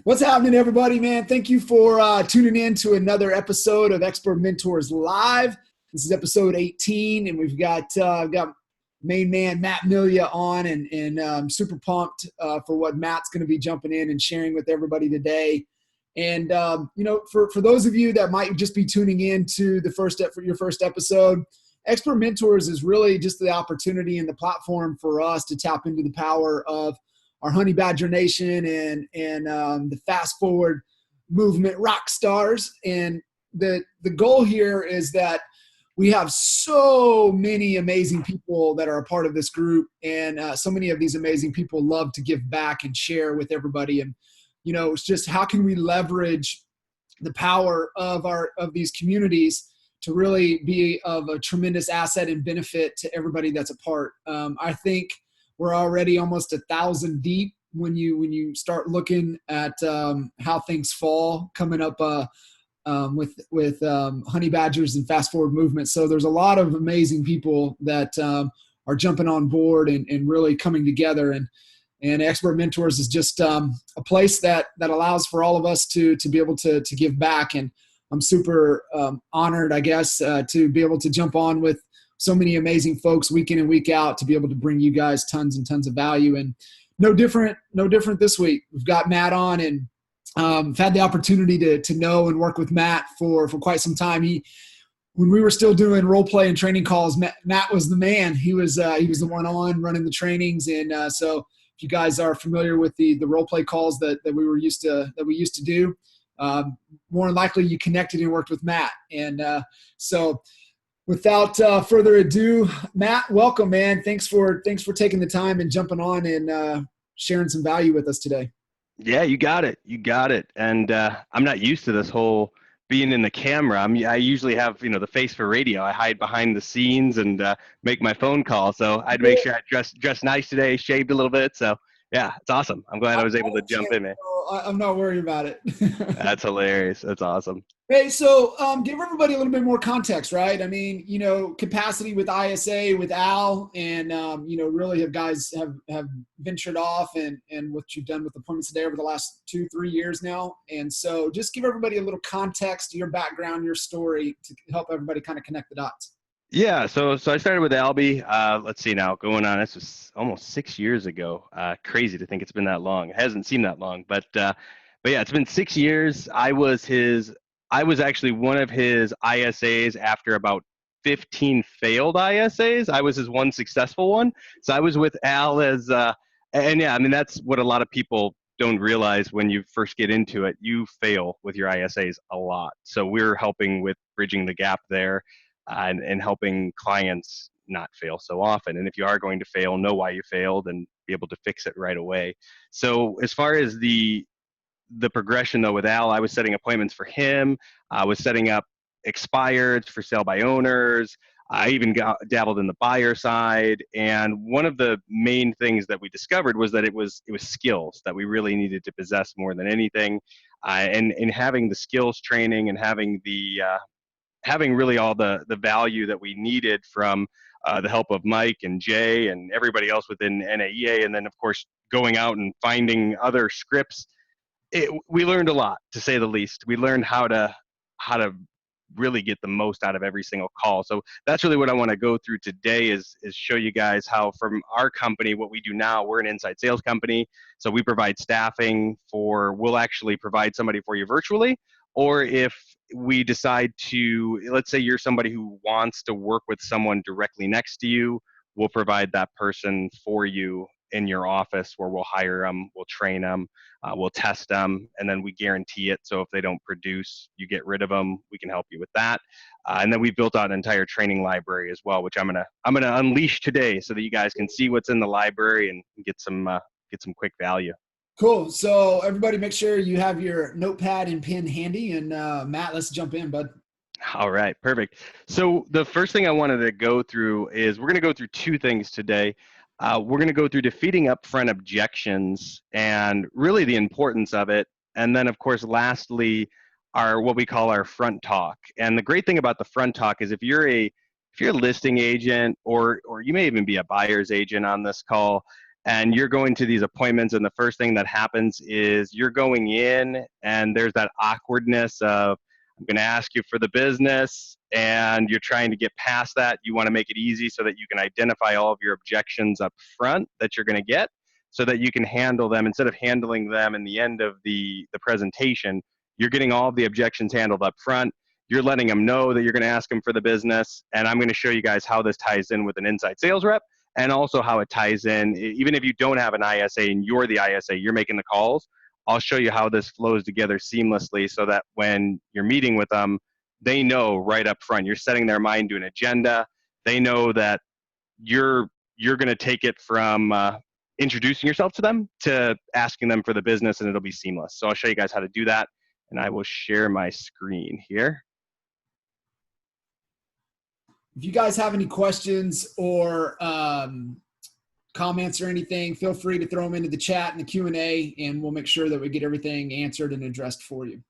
What's happening, everybody, man? Thank you for tuning in to another episode of Expert Mentors Live. This is episode 18, and we've got main man Matt Milia on, and I'm super pumped for what Matt's going to be jumping in and sharing with everybody today. And for those of you that might just be tuning in to your first episode, Expert Mentors is really just the opportunity and the platform for us to tap into the power of our Honey Badger Nation and the fast forward movement rock stars. And the goal here is that we have so many amazing people that are a part of this group, and so many of these amazing people love to give back and share with everybody. And it's just how can we leverage the power of these communities to really be of a tremendous asset and benefit to everybody that's a part. I think we're already almost 1,000 deep when you start looking at how things fall coming up with honey badgers and fast forward movement. So there's a lot of amazing people that are jumping on board and really coming together. And Expert Mentors is just a place that allows for all of us to be able to give back. And I'm super honored, I guess, to be able to jump on with so many amazing folks week in and week out to be able to bring you guys tons and tons of value. And no different this week. We've got Matt on, and I've had the opportunity to know and work with Matt for quite some time. When we were still doing role play and training calls, Matt was the man. He was the one on running the trainings. And so if you guys are familiar with the role play calls that we used to do, more than likely you connected and worked with Matt. And so without further ado, Matt, welcome, man. Thanks for taking the time and jumping on and sharing some value with us today. Yeah, you got it. And I'm not used to this whole being in the camera. I usually have, the face for radio. I hide behind the scenes and make my phone call. So I'd make sure I dress nice today, shaved a little bit. So yeah, it's awesome. I'm glad I was able to jump in, man. I'm not worried about it. That's hilarious. That's awesome. Hey, so give everybody a little bit more context, right? I mean, capacity with ISA, with Al, and, really guys have ventured off and what you've done with Appointments Today over the last 2-3 years now. And so just give everybody a little context, your background, your story to help everybody kind of connect the dots. Yeah, so I started with Albie. Let's see now, going on, this was almost 6 years ago. Crazy to think it's been that long. It hasn't seemed that long, but yeah, it's been 6 years. I was actually one of his ISAs after about 15 failed ISAs. I was his one successful one. So I was with Al and yeah, I mean, that's what a lot of people don't realize when you first get into it. You fail with your ISAs a lot. So we're helping with bridging the gap there. And helping clients not fail so often. And if you are going to fail, know why you failed and be able to fix it right away. So as far as the progression though with Al, I was setting appointments for him. I was setting up expireds for sale by owners. I even dabbled in the buyer side. And one of the main things that we discovered was that it was skills that we really needed to possess more than anything. And having the skills training and having really all the value that we needed from the help of Mike and Jay and everybody else within NAEA, and then of course going out and finding other scripts, we learned a lot, to say the least. We learned how to really get the most out of every single call. So that's really what I want to go through today is show you guys how from our company, what we do now, we're an inside sales company. So we provide staffing we'll actually provide somebody for you virtually. Or if we decide to, let's say you're somebody who wants to work with someone directly next to you, we'll provide that person for you in your office where we'll hire them, we'll train them, we'll test them, and then we guarantee it. So if they don't produce, you get rid of them. We can help you with that. And then we built out an entire training library as well, which I'm gonna unleash today so that you guys can see what's in the library and get some quick value. Cool. So everybody make sure you have your notepad and pen handy. And Matt, let's jump in, bud. All right, perfect. So the first thing I wanted to go through is we're going to go through two things today. We're going to go through defeating upfront objections and really the importance of it. And then, of course, lastly, what we call our front talk. And the great thing about the front talk is if you're a listing agent or you may even be a buyer's agent on this call, and you're going to these appointments, and the first thing that happens is you're going in and there's that awkwardness of, I'm going to ask you for the business, and you're trying to get past that. You want to make it easy so that you can identify all of your objections up front that you're going to get, so that you can handle them instead of handling them in the end of the presentation. You're getting all of the objections handled up front. You're letting them know that you're going to ask them for the business, and I'm going to show you guys how this ties in with an inside sales rep, and also how it ties in, even if you don't have an ISA and you're the ISA, you're making the calls, I'll show you how this flows together seamlessly so that when you're meeting with them, they know right up front. You're setting their mind to an agenda. They know that you're going to take it from introducing yourself to them to asking them for the business, and it'll be seamless. So I'll show you guys how to do that, and I will share my screen here. If you guys have any questions or comments or anything, feel free to throw them into the chat and the Q&A, and we'll make sure that we get everything answered and addressed for you.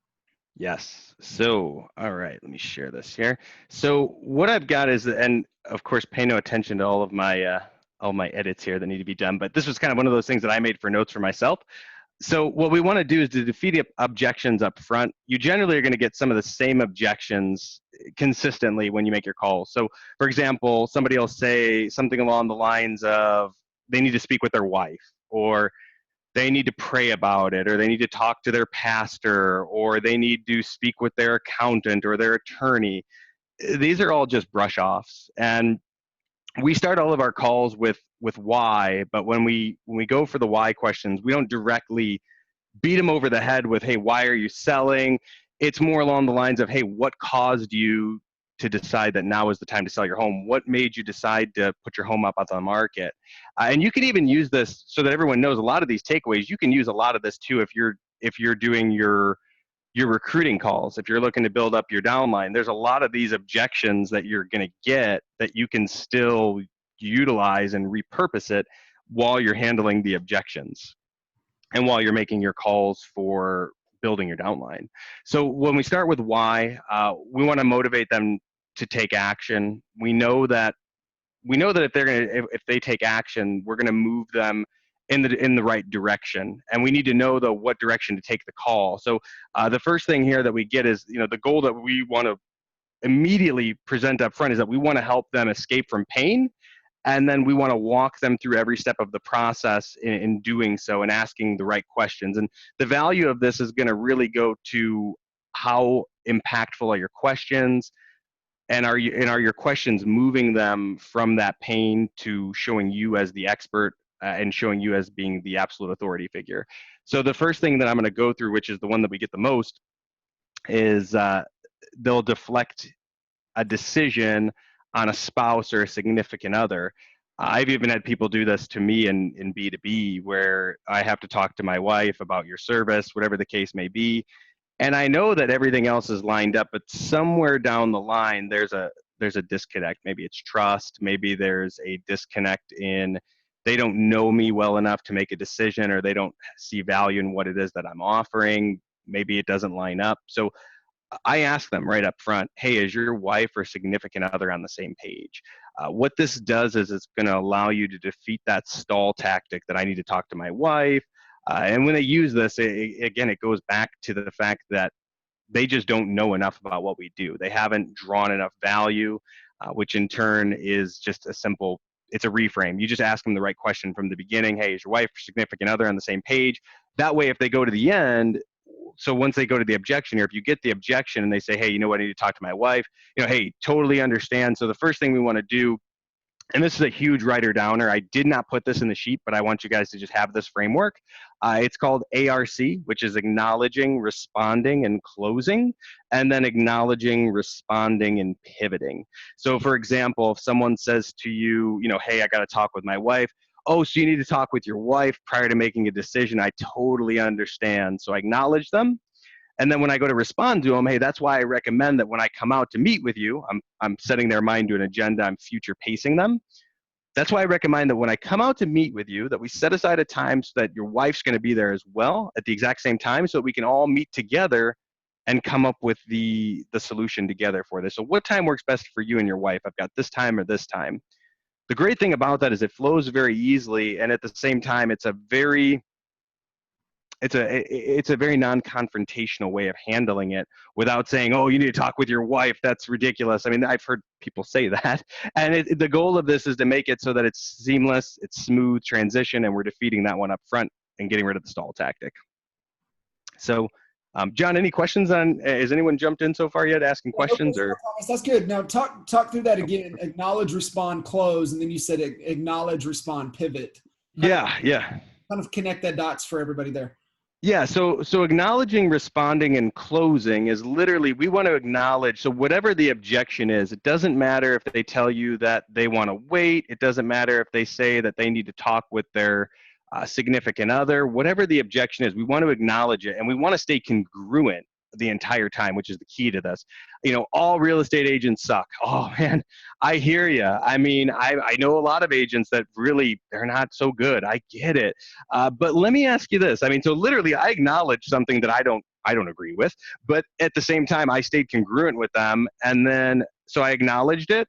Yes. So, all right, let me share this here. So what I've got is, and of course, pay no attention to all my edits here that need to be done, but this was kind of one of those things that I made for notes for myself. So what we want to do is to defeat objections up front. You generally are going to get some of the same objections consistently when you make your calls. So for example, somebody will say something along the lines of they need to speak with their wife, or they need to pray about it, or they need to talk to their pastor, or they need to speak with their accountant or their attorney. These are all just brush offs. And we start all of our calls with why, but when we go for the why questions, we don't directly beat them over the head with, hey, why are you selling? It's more along the lines of, hey, what caused you to decide that now is the time to sell your home? What made you decide to put your home up on the market? And you can even use this so that everyone knows a lot of these takeaways. You can use a lot of this too if you're doing your recruiting calls. If you're looking to build up your downline, there's a lot of these objections that you're going to get that you can still utilize and repurpose it while you're handling the objections and while you're making your calls for building your downline. So when we start with why, we want to motivate them to take action. We know that if they take action, we're going to move them in the right direction, and we need to know what direction to take the call. So the first thing here that we get is, the goal that we want to immediately present up front is that we want to help them escape from pain, and then we want to walk them through every step of the process in doing so and asking the right questions. And the value of this is going to really go to how impactful are your questions, and are your questions moving them from that pain to showing you as the expert and showing you as being the absolute authority figure. So the first thing that I'm going to go through, which is the one that we get the most, is they'll deflect a decision on a spouse or a significant other. I've even had people do this to me in B2B, where I have to talk to my wife about your service, whatever the case may be. And I know that everything else is lined up, but somewhere down the line, there's a disconnect. Maybe it's trust. Maybe there's a disconnect in they don't know me well enough to make a decision, or they don't see value in what it is that I'm offering. Maybe it doesn't line up. So I ask them right up front, hey, is your wife or significant other on the same page? What this does is it's going to allow you to defeat that stall tactic that I need to talk to my wife. And when they use this, again, it goes back to the fact that they just don't know enough about what we do. They haven't drawn enough value, which in turn is just it's a reframe. You just ask them the right question from the beginning. Hey, is your wife or significant other on the same page? That way, if they go to the end, so once they go to the objection here, if you get the objection and they say, hey, you know what, I need to talk to my wife, hey, totally understand. So the first thing we want to do, and this is a huge writer downer. I did not put this in the sheet, but I want you guys to just have this framework. It's called ARC, which is acknowledging, responding, and closing, and then acknowledging, responding, and pivoting. So for example, if someone says to you, hey, I got to talk with my wife. Oh, so you need to talk with your wife prior to making a decision. I totally understand. So I acknowledge them. And then when I go to respond to them, hey, that's why I recommend that when I come out to meet with you, I'm setting their mind to an agenda, I'm future pacing them. That's why I recommend that when I come out to meet with you, that we set aside a time so that your wife's going to be there as well at the exact same time, so that we can all meet together and come up with the solution together for this. So what time works best for you and your wife? I've got this time or this time. the great thing about that is it flows very easily, and at the same time, it's a very non-confrontational way of handling it without saying, oh, you need to talk with your wife. That's ridiculous. I mean, I've heard people say that. And the goal of this is to make it so that it's seamless, it's smooth transition, and we're defeating that one up front and getting rid of the stall tactic. So, John, any questions on, has anyone jumped in so far yet asking questions or? That's good. Now talk through that again. Acknowledge, respond, close. And then you said acknowledge, respond, pivot. Yeah. Kind of connect that dots for everybody there. Yeah, so acknowledging, responding, and closing is literally, we want to acknowledge, so whatever the objection is, it doesn't matter if they tell you that they want to wait, it doesn't matter if they say that they need to talk with their significant other, whatever the objection is, we want to acknowledge it, and we want to stay congruent the entire time, which is the key to this. You know, all real estate agents suck. Oh man, I hear you. I mean, I know a lot of agents that really, they're not so good. I get it. But let me ask you this. I mean, so literally I acknowledge something that I don't agree with, but at the same time, I stayed congruent with them. And then, so I acknowledged it.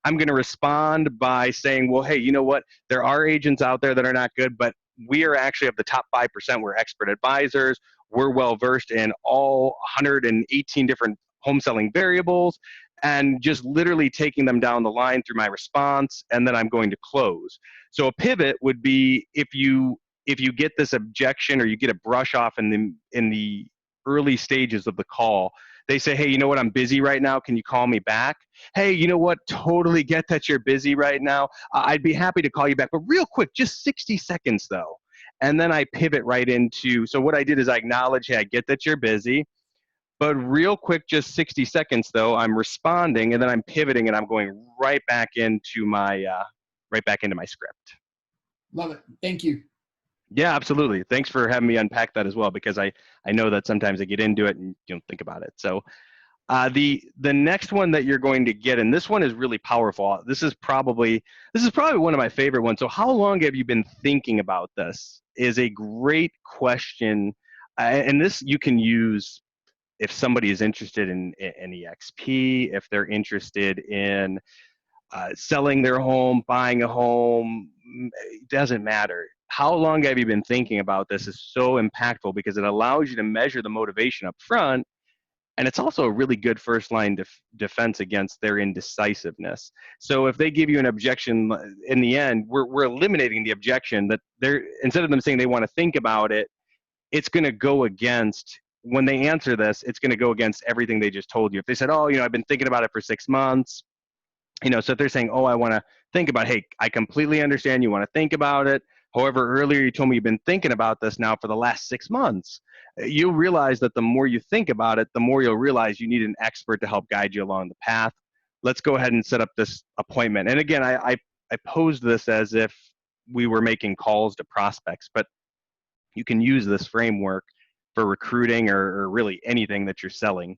I'm going to respond by saying, well, hey, you know what? There are agents out there that are not good, but we are actually of the top 5%. We're expert advisors. We're well versed in all 118 different home selling variables, and just literally taking them down the line through my response, and then I'm going to close. So a pivot would be if you get this objection or you get a brush off in the early stages of the call. They say, hey, you know what? I'm busy right now. Can you call me back? Hey, you know what? Totally get that you're busy right now. I'd be happy to call you back, but real quick, just 60 seconds though. And then I pivot right into, so what I did is I acknowledge, hey, I get that you're busy, but real quick, just 60 seconds though, I'm responding, and then I'm pivoting, and I'm going right back into my script. Love it. Thank you. Yeah, absolutely. Thanks for having me unpack that as well, because I know that sometimes I get into it and you don't think about it. So the next one that you're going to get, and this one is really powerful. This is probably one of my favorite ones. So how long have you been thinking about this? Is a great question, and this you can use if somebody is interested in EXP, if they're interested in selling their home, buying a home, it doesn't matter. How long have you been thinking about this is so impactful, because it allows you to measure the motivation up front. And it's also a really good first line defense against their indecisiveness. So if they give you an objection in the end, we're eliminating the objection, that they're, instead of them saying they want to think about it, it's going to go against, when they answer this, it's going to go against everything they just told you. If they said, oh, you know, I've been thinking about it for 6 months, you know, so if they're saying, oh, I want to think about it, hey, I completely understand you want to think about it. However, earlier you told me you've been thinking about this now for the last 6 months. You'll realize that the more you think about it, the more you'll realize you need an expert to help guide you along the path. Let's go ahead and set up this appointment. And again, I posed this as if we were making calls to prospects, but you can use this framework for recruiting or really anything that you're selling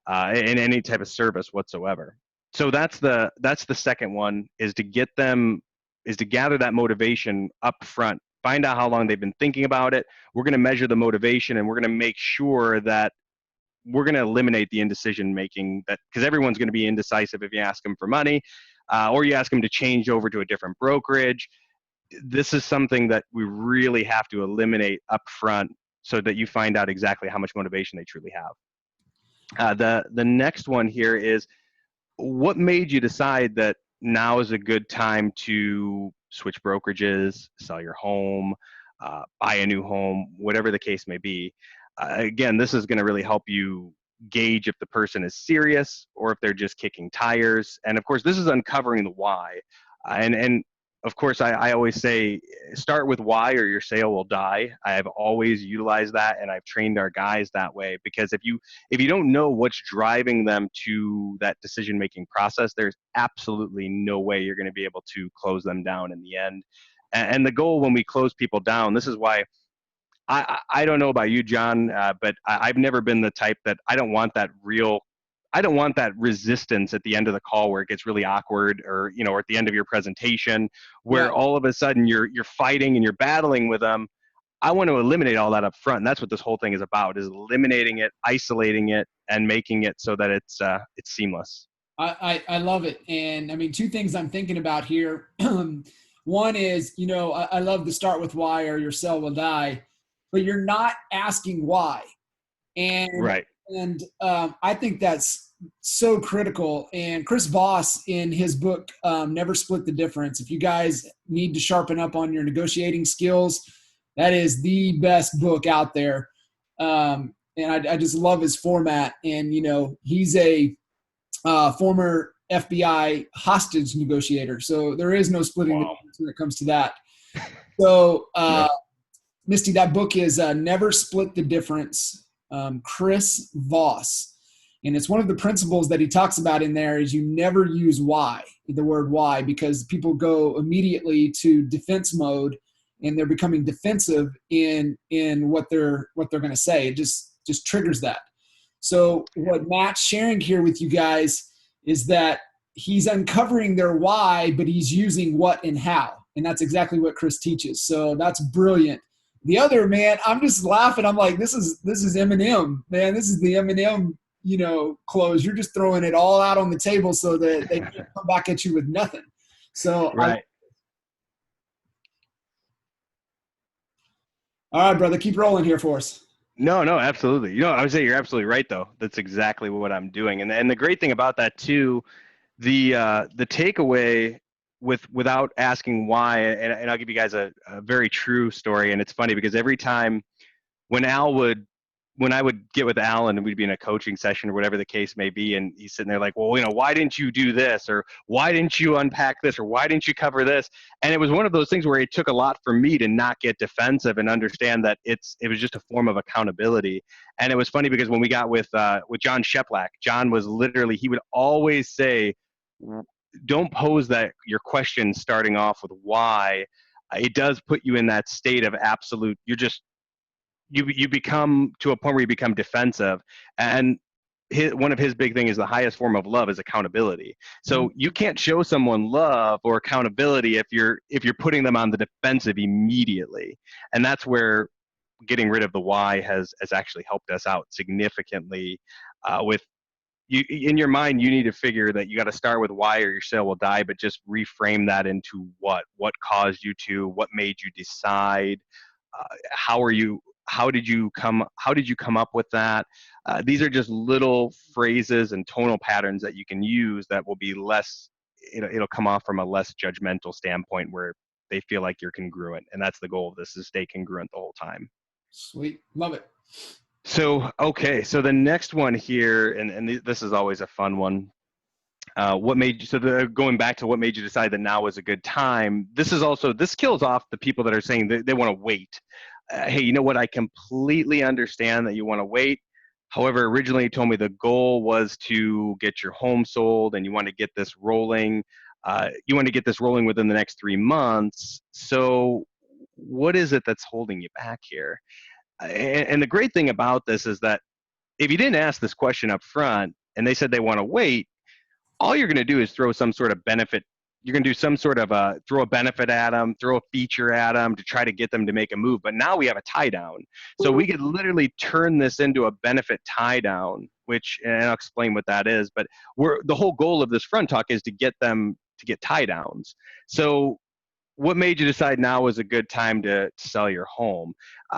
in any type of service whatsoever. So that's the second one, is to gather that motivation up front. Find out how long they've been thinking about it. We're going to measure the motivation, and we're going to make sure that we're going to eliminate the indecision making, that because everyone's going to be indecisive if you ask them for money or you ask them to change over to a different brokerage. This is something that we really have to eliminate up front so that you find out exactly how much motivation they truly have. The next one here is, what made you decide that now is a good time to switch brokerages, sell your home, buy a new home, whatever the case may be? Again, this is going to really help you gauge if the person is serious or if they're just kicking tires. And of course, this is uncovering the why. And of course, I always say, start with why or your sale will die. I've always utilized that, and I've trained our guys that way, because if you don't know what's driving them to that decision-making process, there's absolutely no way you're going to be able to close them down in the end. And the goal when we close people down, this is why I don't know about you, John, but I've never been the type that I don't want that resistance at the end of the call where it gets really awkward, or, you know, or at the end of your presentation where all of a sudden you're fighting and you're battling with them. I want to eliminate all that up front. And that's what this whole thing is about, is eliminating it, isolating it, and making it so that it's seamless. I love it. And I mean, two things I'm thinking about here. One is, I love to start with why or your cell will die, but you're not asking why. And Right. I think that's so critical. And Chris Voss, in his book, Never Split the Difference, if you guys need to sharpen up on your negotiating skills, that is the best book out there. And I just love his format. And, he's a former FBI hostage negotiator. So there is no splitting the Wow. difference when it comes to that. So, Yeah. Misty, that book is Never Split the Difference, Chris Voss. And it's one of the principles that he talks about in there is you never use why, the word why, because people go immediately to defense mode and they're becoming defensive in what they're going to say. It just triggers that. So what Matt's sharing here with you guys is that he's uncovering their why, but he's using what and how. And that's exactly what Chris teaches. So that's brilliant. The other, man, I'm just laughing. I'm like, this is Eminem, man. This is the Eminem, close. You're just throwing it all out on the table so that they can't come back at you with nothing. So, Right. all right, brother, keep rolling here for us. No, absolutely. I would say you're absolutely right, though. That's exactly what I'm doing. And the great thing about that too, the takeaway without asking why, and I'll give you guys a very true story. And it's funny because every time when I would get with Alan and we'd be in a coaching session or whatever the case may be, and he's sitting there like, well, why didn't you do this? Or why didn't you unpack this? Or why didn't you cover this? And it was one of those things where it took a lot for me to not get defensive and understand that it was just a form of accountability. And it was funny because when we got with John Sheplack, John was literally, he would always say, don't pose that your question starting off with why. It does put you in that state of absolute, you become to a point where you become defensive. And one of his big thing is the highest form of love is accountability. So you can't show someone love or accountability if you're putting them on the defensive immediately. And that's where getting rid of the why has actually helped us out significantly. With you in your mind, you need to figure that you got to start with why or your sale will die, but just reframe that into what caused you to, what made you decide, how did you come up with that? These are just little phrases and tonal patterns that you can use that will be less, it'll come off from a less judgmental standpoint where they feel like you're congruent. And that's the goal of this, is stay congruent the whole time. Sweet. Love it. So, okay. So the next one here, and this is always a fun one. Going back to what made you decide that now was a good time. This kills off the people that are saying they want to wait. Hey, you know what? I completely understand that you want to wait. However, originally you told me the goal was to get your home sold and you want to get this rolling. You want to get this rolling within the next 3 months. So what is it that's holding you back here? And the great thing about this is that if you didn't ask this question up front and they said they want to wait, all you're going to do is throw some sort of benefit. You're going to do some sort of throw a benefit at them, throw a feature at them to try to get them to make a move. But now we have a tie down. So we could literally turn this into a benefit tie down, and I'll explain what that is. But the whole goal of this front talk is to get them to get tie downs. So what made you decide now was a good time to sell your home?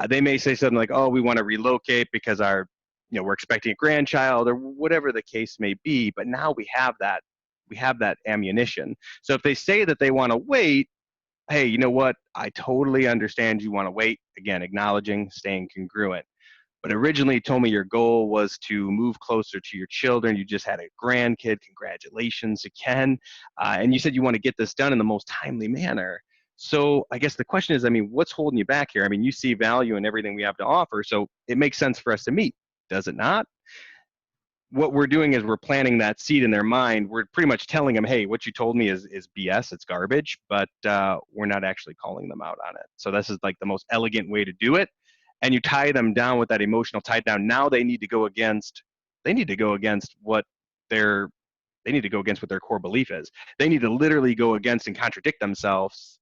They may say something like, oh, we want to relocate because we're expecting a grandchild or whatever the case may be. But now we have that ammunition. So if they say that they want to wait, hey, you know what? I totally understand you want to wait. Again, acknowledging, staying congruent. But originally you told me your goal was to move closer to your children. You just had a grandkid. Congratulations again. And you said you want to get this done in the most timely manner. So I guess the question is, what's holding you back here? You see value in everything we have to offer. So it makes sense for us to meet. Does it not? What we're doing is we're planting that seed in their mind. We're pretty much telling them, hey, what you told me is BS, it's garbage, but we're not actually calling them out on it. So this is like the most elegant way to do it. And you tie them down with that emotional tie down. Now they need to go against what their core belief is. They need to literally go against and contradict themselves.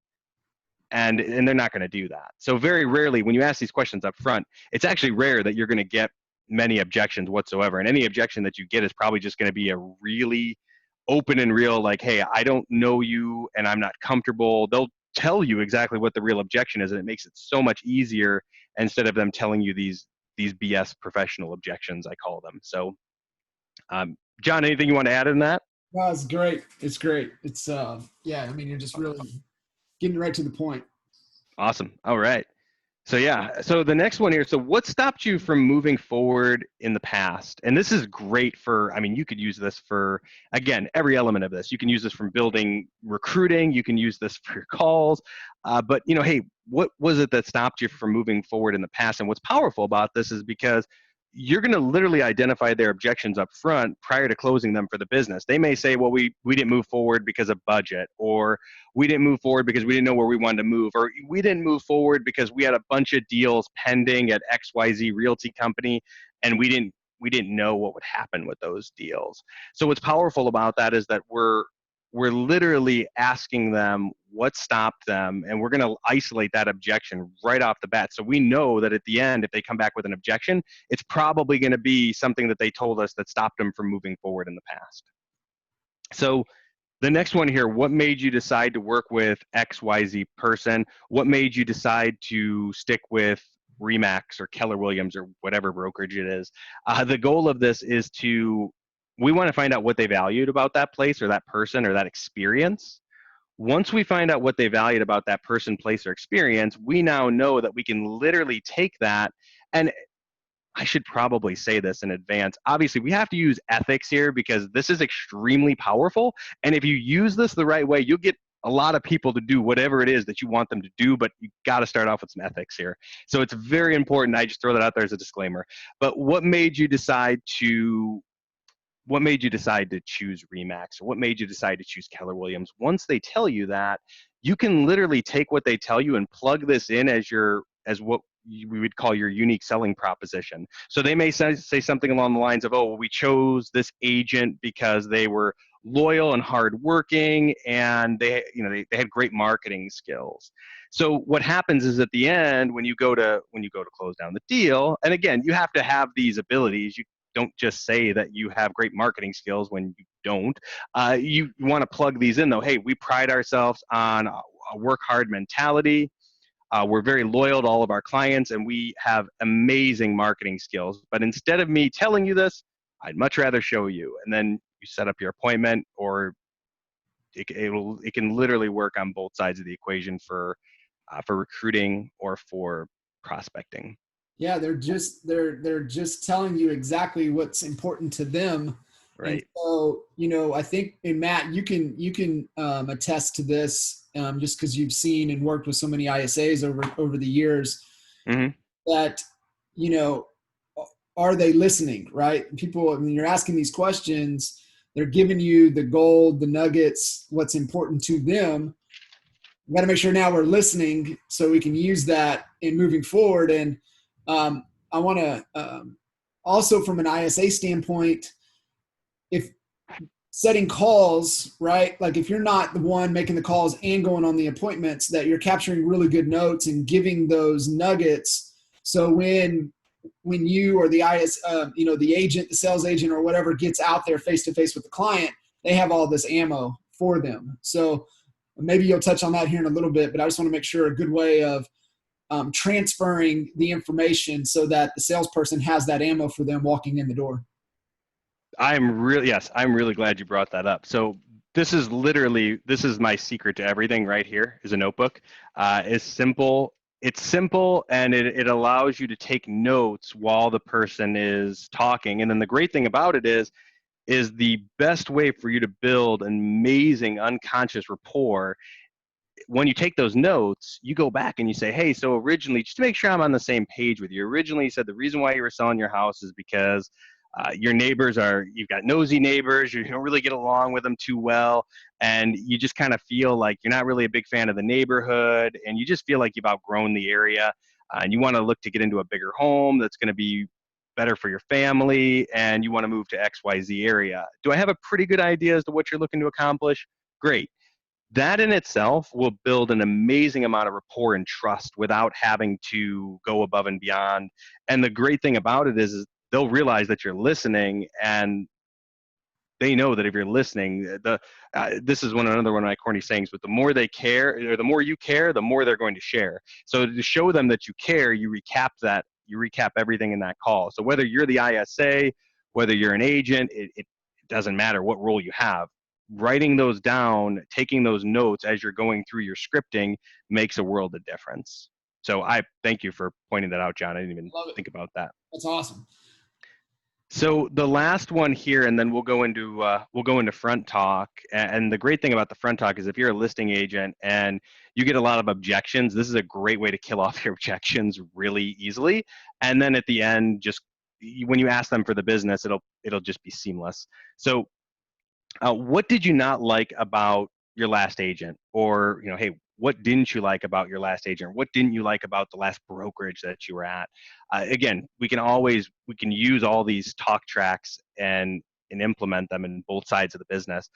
And they're not going to do that. So very rarely when you ask these questions up front, it's actually rare that you're going to get many objections whatsoever. And any objection that you get is probably just going to be a really open and real, like, hey, I don't know you and I'm not comfortable, they'll tell you exactly what the real objection is, and it makes it so much easier instead of them telling you these BS professional objections, I call them. So, John, anything you want to add in that? No, it's great. It's great. It's yeah, I mean, you're just really getting right to the point. Awesome. All right. So yeah, so the next one here. So what stopped you from moving forward in the past? And this is great for, I mean, you could use this for, again, every element of this. You can use this from building recruiting. You can use this for your calls. But hey, what was it that stopped you from moving forward in the past? And what's powerful about this is because you're going to literally identify their objections up front prior to closing them for the business. They may say, well, we didn't move forward because of budget, or we didn't move forward because we didn't know where we wanted to move, or we didn't move forward because we had a bunch of deals pending at XYZ Realty Company and we didn't know what would happen with those deals. So what's powerful about that is that we're literally asking them what stopped them, and we're going to isolate that objection right off the bat. So we know that at the end, if they come back with an objection, it's probably going to be something that they told us that stopped them from moving forward in the past. So the next one here, what made you decide to work with XYZ person? What made you decide to stick with Remax or Keller Williams or whatever brokerage it is? The goal of this is we want to find out what they valued about that place or that person or that experience. Once we find out what they valued about that person, place, or experience, we now know that we can literally take that, and I should probably say this in advance. Obviously, we have to use ethics here because this is extremely powerful. And if you use this the right way, you'll get a lot of people to do whatever it is that you want them to do, but you got to start off with some ethics here. So it's very important. I just throw that out there as a disclaimer. But what made you decide to choose Remax, or what made you decide to choose Keller Williams? Once they tell you that, you can literally take what they tell you and plug this in as what we would call your unique selling proposition. So they may say something along the lines of, oh, well, we chose this agent because they were loyal and hardworking, and they had great marketing skills. So what happens is at the end, when you go to close down the deal, and again, you have to have these abilities. You don't just say that you have great marketing skills when you don't. You want to plug these in, though. Hey, we pride ourselves on a work hard mentality. We're very loyal to all of our clients, and we have amazing marketing skills. But instead of me telling you this, I'd much rather show you. And then you set up your appointment, or it can literally work on both sides of the equation for recruiting or for prospecting. Yeah, they're just telling you exactly what's important to them. And Right. so, I think, and Matt, you can attest to this, just because you've seen and worked with so many ISAs over the years, Mm-hmm. that, you know, are they listening, right? People, when you're asking these questions, they're giving you the gold, the nuggets, what's important to them. We got to make sure now we're listening so we can use that in moving forward. And I want to also, from an ISA standpoint, if setting calls, right? Like if you're not the one making the calls and going on the appointments, that you're capturing really good notes and giving those nuggets. So when you or the the agent, the sales agent or whatever gets out there face to face with the client, they have all this ammo for them. So maybe you'll touch on that here in a little bit, but I just want to make sure a good way of transferring the information so that the salesperson has that ammo for them walking in the door. I'm really glad you brought that up. So this is my secret to everything right here is a notebook. It's simple. It's simple, and it allows you to take notes while the person is talking. And then the great thing about it is the best way for you to build an amazing unconscious rapport. When you take those notes, you go back and you say, hey, so originally, just to make sure I'm on the same page with you, originally you said the reason why you were selling your house is because you've got nosy neighbors, you don't really get along with them too well, and you just kind of feel like you're not really a big fan of the neighborhood, and you just feel like you've outgrown the area, and you want to look to get into a bigger home that's going to be better for your family, and you want to move to XYZ area. Do I have a pretty good idea as to what you're looking to accomplish? Great. That in itself will build an amazing amount of rapport and trust without having to go above and beyond. And the great thing about it is they'll realize that you're listening, and they know that if you're listening, this is another one of my corny sayings, but the more they care, or the more you care, the more they're going to share. So to show them that you care, you recap everything in that call. So whether you're the ISA, whether you're an agent, it doesn't matter what role you have. Writing those down, taking those notes as you're going through your scripting makes a world of difference. So I thank you for pointing that out, John. I didn't even think about that. That's awesome. So the last one here, and then we'll go into front talk. And the great thing about the front talk is if you're a listing agent and you get a lot of objections, this is a great way to kill off your objections really easily. And then at the end, just when you ask them for the business, it'll just be seamless. So what did you not like about your last agent? Or, hey, what didn't you like about your last agent? What didn't you like about the last brokerage that you were at? Again, we can use all these talk tracks and implement them in both sides of the business.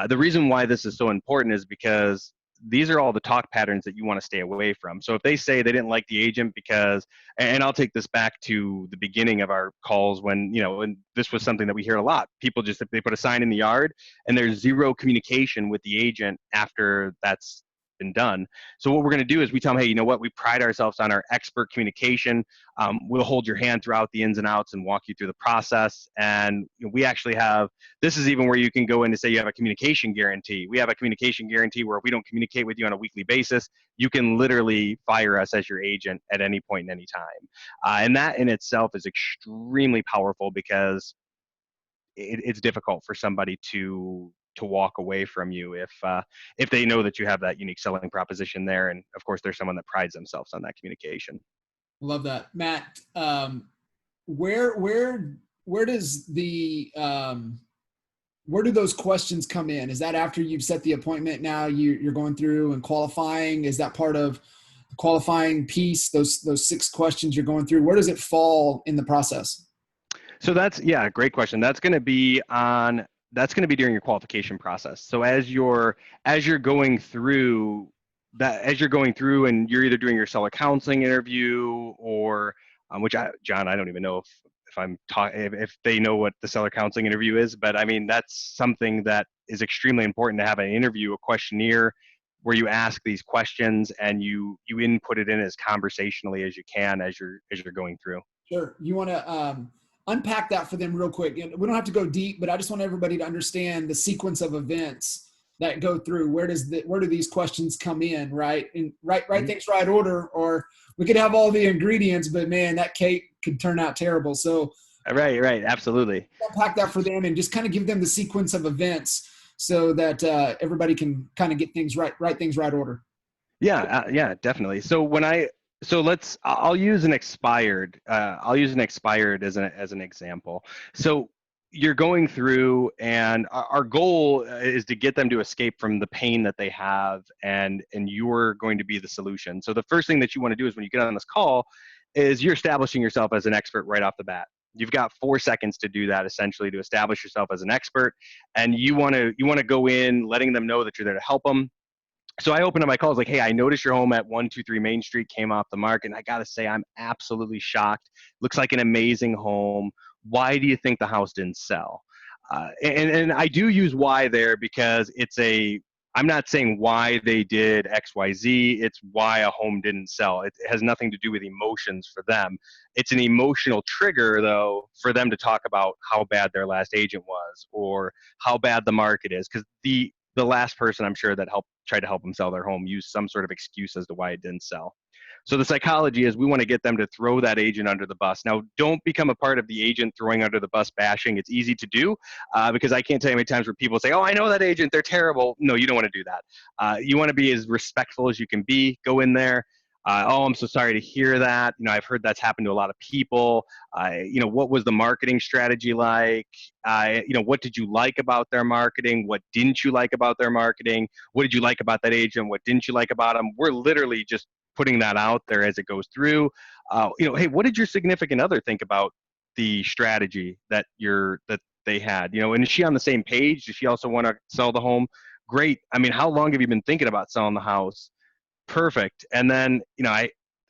The reason why this is so important is because these are all the talk patterns that you want to stay away from. So if they say they didn't like the agent because, and I'll take this back to the beginning of our calls when, and this was something that we hear a lot. People just, if they put a sign in the yard and there's zero communication with the agent after that's been done. So what we're going to do is we tell them, hey, you know what? We pride ourselves on our expert communication. We'll hold your hand throughout the ins and outs and walk you through the process. And we actually have, this is even where you can go in to say you have a communication guarantee. We have a communication guarantee where if we don't communicate with you on a weekly basis, you can literally fire us as your agent at any point in any time. And that in itself is extremely powerful because it's difficult for somebody to walk away from you if they know that you have that unique selling proposition there. And of course, there's someone that prides themselves on that communication. Love that, Matt. Where does the where do those questions come in? Is that after you've set the appointment? Now you're going through and qualifying. Is that part of the qualifying piece? Those 6 questions you're going through. Where does it fall in the process? So that's great question. That's going to be during your qualification process. So as you're going through and you're either doing your seller counseling interview or John, I don't even know if they know what the seller counseling interview is, but I mean, that's something that is extremely important to have an interview, a questionnaire where you ask these questions and you input it in as conversationally as you can as you're going through. Sure. You want to unpack that for them real quick. And we don't have to go deep, but I just want everybody to understand the sequence of events that go through. Where do these questions come in, right? And right things right order, or we could have all the ingredients, but man, that cake could turn out terrible. So right, absolutely. Unpack that for them and just kind of give them the sequence of events so that everybody can kind of get things right order. Yeah, definitely. So I'll use an expired as an example. So you're going through, and our goal is to get them to escape from the pain that they have, and you're going to be the solution. So the first thing that you want to do is when you get on this call is you're establishing yourself as an expert right off the bat. You've got 4 seconds to do that, essentially, to establish yourself as an expert, and you want to go in letting them know that you're there to help them. So I opened up my calls like, hey, I noticed your home at 123 Main Street came off the market, and I got to say, I'm absolutely shocked. Looks like an amazing home. Why do you think the house didn't sell? And I do use why there because I'm not saying why they did X, Y, Z. It's why a home didn't sell. It has nothing to do with emotions for them. It's an emotional trigger, though, for them to talk about how bad their last agent was or how bad the market is. Because the last person, I'm sure, that tried to help them sell their home used some sort of excuse as to why it didn't sell. So the psychology is we want to get them to throw that agent under the bus. Now, don't become a part of the agent throwing under the bus bashing. It's easy to do because I can't tell you how many times where people say, oh, I know that agent, they're terrible. No, you don't want to do that. You want to be as respectful as you can be. Go in there. Oh, I'm so sorry to hear that. I've heard that's happened to a lot of people. What was the marketing strategy like? What did you like about their marketing? What didn't you like about their marketing? What did you like about that agent? What didn't you like about them? We're literally just putting that out there as it goes through. Hey, what did your significant other think about the strategy that they had? And is she on the same page? Does she also want to sell the home? Great. I mean, how long have you been thinking about selling the house? Perfect. And then,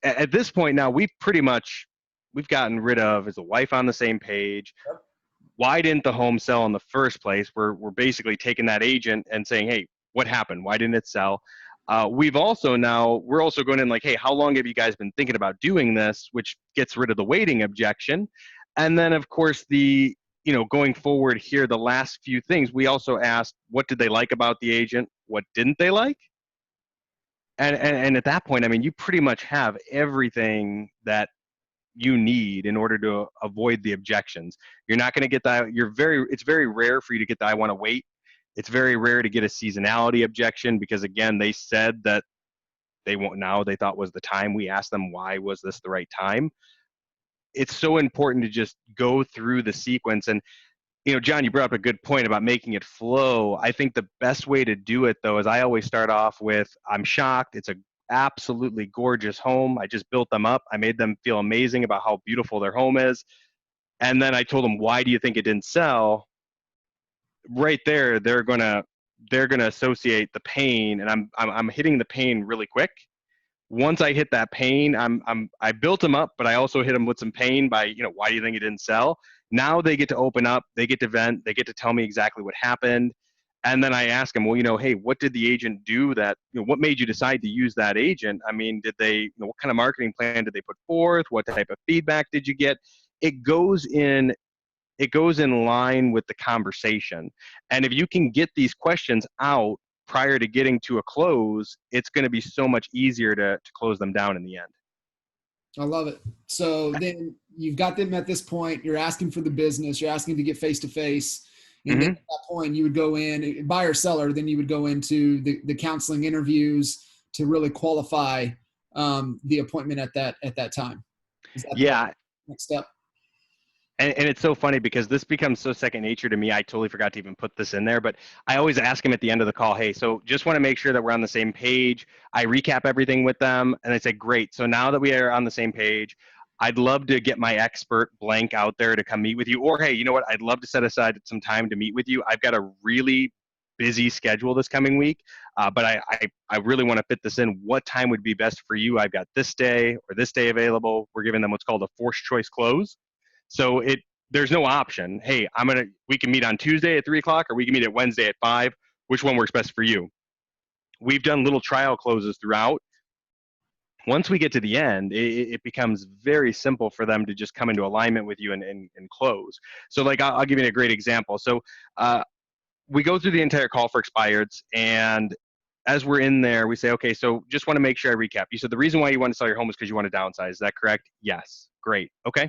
at this point now, we've gotten rid of, is the wife on the same page? why didn't the home sell in the first place? We're basically taking that agent and saying, hey, what happened? Why didn't it sell? We're also going in like, hey, how long have you guys been thinking about doing this? Which gets rid of the waiting objection. And then of course going forward here, the last few things, we also asked, what did they like about the agent? What didn't they like? And at that point, I mean, you pretty much have everything that you need in order to avoid the objections. You're not going to get that. It's very rare for you to get the I want to wait. It's very rare to get a seasonality objection because again, they said that they won't now, they thought was the time. We asked them, why was this the right time? It's so important to just go through the sequence. And John, you brought up a good point about making it flow. I think the best way to do it, though, is I always start off with, I'm shocked. It's a absolutely gorgeous home. I just built them up. I made them feel amazing about how beautiful their home is. And then I told them, why do you think it didn't sell? Right there, they're gonna associate the pain, and I'm hitting the pain really quick. Once I hit that pain, I built them up, but I also hit them with some pain by, why do you think it didn't sell? Now they get to open up, they get to vent, they get to tell me exactly what happened. And then I ask them, well, hey, what did the agent do that, what made you decide to use that agent? I mean, did they, what kind of marketing plan did they put forth? What type of feedback did you get? It goes in line with the conversation. And if you can get these questions out prior to getting to a close, it's going to be so much easier to close them down in the end. I love it. So then you've got them at this point, you're asking for the business, you're asking to get face-to-face. And then at that point you would go in, buyer seller, then you would go into the counseling interviews to really qualify the appointment at that time. Is that the next step? And it's so funny because this becomes so second nature to me. I totally forgot to even put this in there, but I always ask them at the end of the call, hey, so just want to make sure that we're on the same page. I recap everything with them and they say, great. So now that we are on the same page, I'd love to get my expert blank out there to come meet with you. Or, hey, you know what? I'd love to set aside some time to meet with you. I've got a really busy schedule this coming week, but I really want to fit this in. What time would be best for you? I've got this day or this day available. We're giving them what's called a forced choice close. So there's no option. Hey, we can meet on Tuesday at 3:00 or we can meet at Wednesday at 5. Which one works best for you? We've done little trial closes throughout. Once we get to the end, it becomes very simple for them to just come into alignment with you and close. So like, I'll give you a great example. So we go through the entire call for expireds, and as we're in there, we say, okay, so just want to make sure I recap. You said the reason why you want to sell your home is because you want to downsize. Is that correct? Yes. Great. Okay.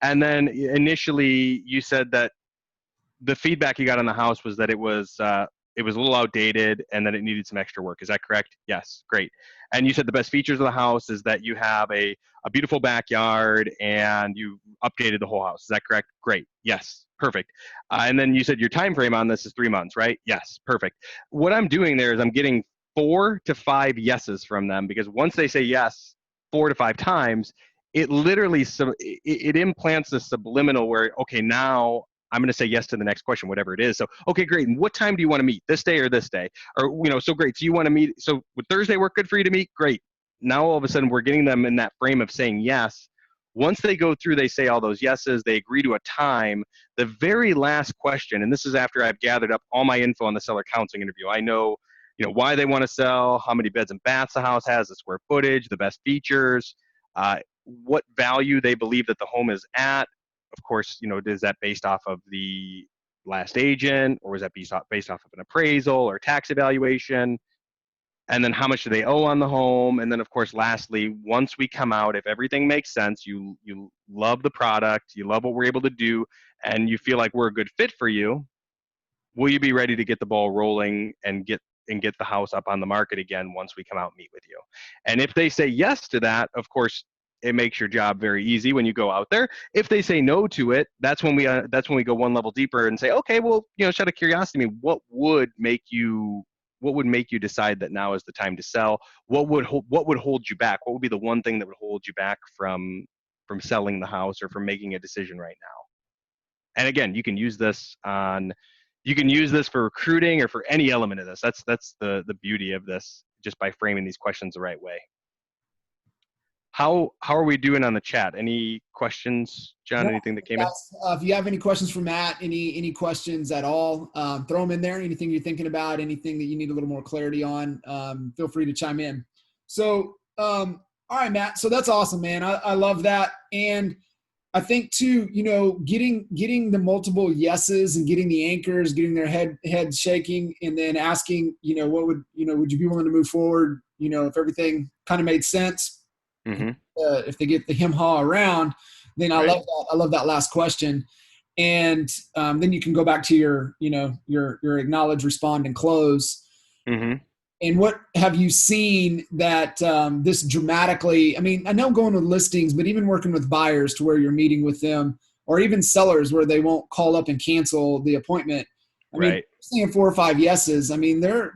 And then initially you said that the feedback you got on the house was that it was a little outdated and that it needed some extra work. Is that correct? Yes. Great. And you said the best features of the house is that you have a beautiful backyard and you updated the whole house. Is that correct? Great. Yes. Perfect. And then you said your time frame on this is 3 months, right? Yes. Perfect. What I'm doing there is I'm getting 4 to 5 yeses from them, because once they say yes 4 to 5 times, it literally it implants a subliminal where, okay, now I'm going to say yes to the next question, whatever it is. So, okay, great. And what time do you want to meet? This day or this day? Or, so great. So you want to meet, so would Thursday work good for you to meet? Great. Now all of a sudden we're getting them in that frame of saying yes. Once they go through, they say all those yeses, they agree to a time. The very last question, and this is after I've gathered up all my info on the seller counseling interview. I know, why they want to sell, how many beds and baths the house has, the square footage, the best features, what value they believe that the home is at. Of course, is that based off of the last agent, or is that based off of an appraisal or tax evaluation? And then how much do they owe on the home? And then, of course, lastly, once we come out, if everything makes sense, you love the product, you love what we're able to do, and you feel like we're a good fit for you, will you be ready to get the ball rolling and get the house up on the market again once we come out and meet with you? And if they say yes to that, of course, it makes your job very easy when you go out there. If they say no to it, that's when we go one level deeper and say, okay, well, just out of curiosity, what would make you decide that now is the time to sell? What would hold you back? What would be the one thing that would hold you back from selling the house or from making a decision right now? And again, you can use this for recruiting or for any element of this. That's the beauty of this, just by framing these questions the right way. How are we doing on the chat? Any questions, John? No, Anything that came in? if you have any questions for Matt, any questions at all, throw them in there. Anything you're thinking about, anything that you need a little more clarity on, feel free to chime in. So, all right, Matt. So that's awesome, man. I love that. And I think too, getting the multiple yeses and getting the anchors, getting their head shaking, and then asking, would you be willing to move forward? If everything kind of made sense, Mm-hmm. if they get the hem-haw around, then I Right. love that. I love that last question. And then you can go back to your acknowledge, respond, and close. Mm-hmm. And what have you seen that this dramatically, I mean, I know going with listings, but even working with buyers to where you're meeting with them, or even sellers where they won't call up and cancel the appointment. I mean, Right. saying 4 or 5 yeses, I mean, they're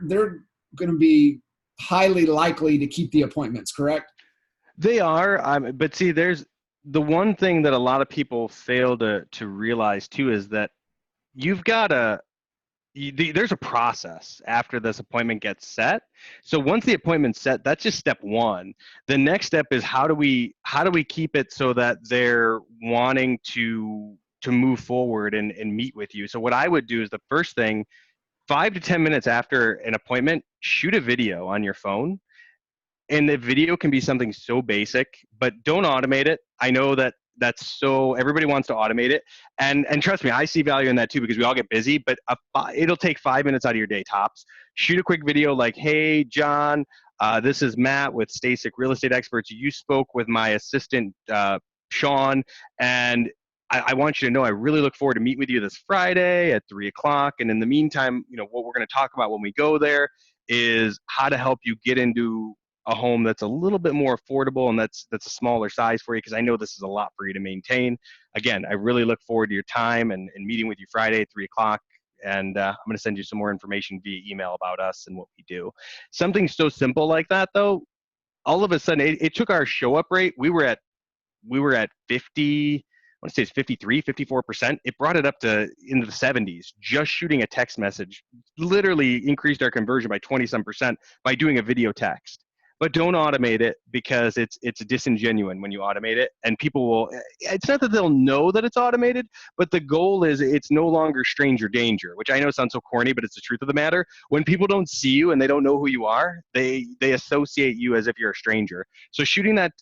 going to be highly likely to keep the appointments, correct? They are, but see, there's the one thing that a lot of people fail to realize too is that you've got there's a process after this appointment gets set. So once the appointment's set, that's just step one. The next step is how do we keep it so that they're wanting to move forward and meet with you. So what I would do is the first thing, 5 to 10 minutes after an appointment, shoot a video on your phone. And the video can be something so basic, but don't automate it. I know that that's so everybody wants to automate it, and trust me, I see value in that too because we all get busy. But it'll take 5 minutes out of your day tops. Shoot a quick video like, "Hey, John, this is Matt with Stasic Real Estate Experts. You spoke with my assistant Sean, and I want you to know I really look forward to meet with you this Friday at 3 o'clock. And in the meantime, what we're going to talk about when we go there is how to help you get into a home that's a little bit more affordable and that's a smaller size for you because I know this is a lot for you to maintain. Again, I really look forward to your time and meeting with you Friday at 3 o'clock. And I'm going to send you some more information via email about us and what we do." Something so simple like that, though, all of a sudden it took our show up rate. We were at 50, I want to say it's 53, 54%. It brought it up to into the 70s. Just shooting a text message literally increased our conversion by 20 some percent by doing a video text. But don't automate it because it's disingenuous when you automate it, and people will. It's not that they'll know that it's automated, but the goal is it's no longer stranger danger, which I know sounds so corny, but it's the truth of the matter. When people don't see you and they don't know who you are, they associate you as if you're a stranger. So shooting that